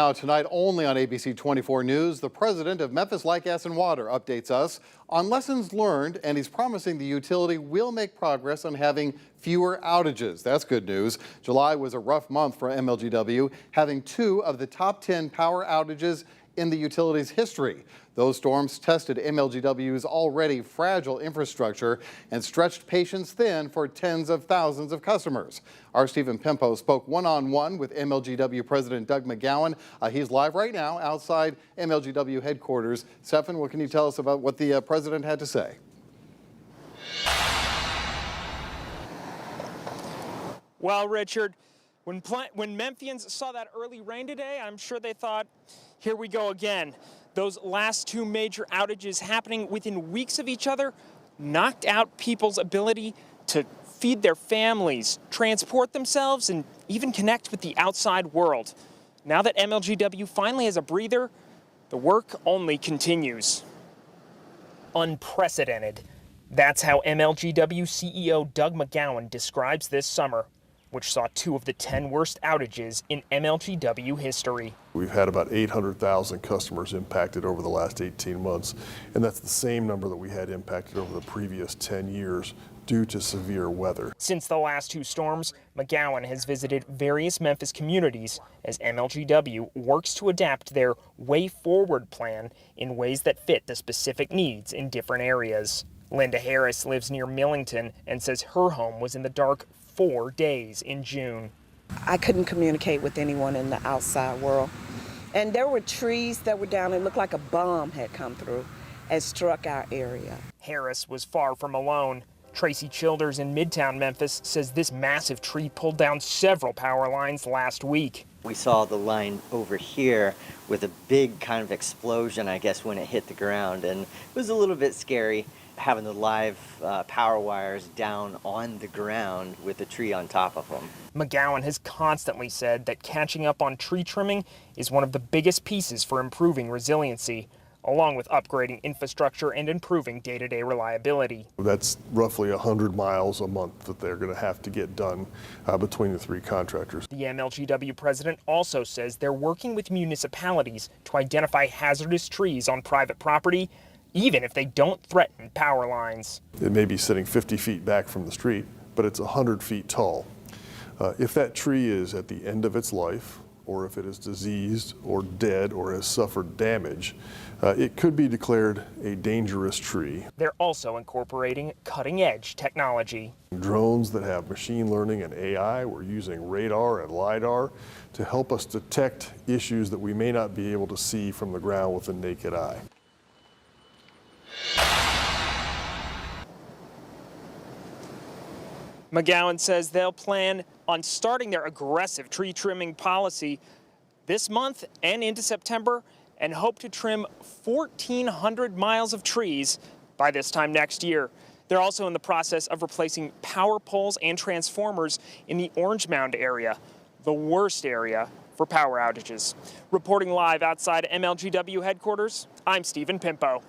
Now tonight only on ABC 24 News, the president of Memphis Light, Gas and Water updates us on lessons learned, and he's promising the utility will make progress on having fewer outages. That's good news. July was a rough month for MLGW, having 2 of the top 10 power outages in the utility's history. Those storms tested MLGW's already fragile infrastructure and stretched patience thin for tens of thousands of customers. Our Stephen Pimpo spoke one-on-one with MLGW President Doug McGowen. He's live right now outside MLGW headquarters. Stephen, what can you tell us about what the president had to say? Well, Richard, when Memphians saw that early rain today, I'm sure they thought, here we go again. Those last 2 major outages happening within weeks of each other knocked out people's ability to feed their families, transport themselves, and even connect with the outside world. Now that MLGW finally has a breather, the work only continues. Unprecedented. That's how MLGW CEO Doug McGowen describes this summer, which saw 2 of the 10 worst outages in MLGW history. We've had about 800,000 customers impacted over the last 18 months, and that's the same number that we had impacted over the previous 10 years due to severe weather. Since the last 2 storms, McGowen has visited various Memphis communities as MLGW works to adapt their way forward plan in ways that fit the specific needs in different areas. Linda Harris lives near Millington and says her home was in the dark 4 days in June. I couldn't communicate with anyone in the outside world. And there were trees that were down. It looked like a bomb had come through and struck our area. Harris was far from alone. Tracy Childers in Midtown Memphis says this massive tree pulled down several power lines last week. We saw the line over here with a big kind of explosion, I guess, when it hit the ground. And it was a little bit scary having the live power wires down on the ground with the tree on top of them. McGowen has constantly said that catching up on tree trimming is one of the biggest pieces for improving resiliency, along with upgrading infrastructure and improving day-to-day reliability. That's roughly 100 miles a month that they're going to have to get done between the 3 contractors. The MLGW president also says they're working with municipalities to identify hazardous trees on private property, even if they don't threaten power lines. It may be sitting 50 feet back from the street, but it's 100 feet tall. If that tree is at the end of its life, or if it is diseased or dead or has suffered damage, it could be declared a dangerous tree. They're also incorporating cutting-edge technology. Drones that have machine learning and AI, we're using radar and LiDAR to help us detect issues that we may not be able to see from the ground with the naked eye. McGowen says they'll plan on starting their aggressive tree trimming policy this month and into September, and hope to trim 1,400 miles of trees by this time next year. They're also in the process of replacing power poles and transformers in the Orange Mound area, the worst area for power outages. Reporting live outside MLGW headquarters, I'm Stephen Pimpo.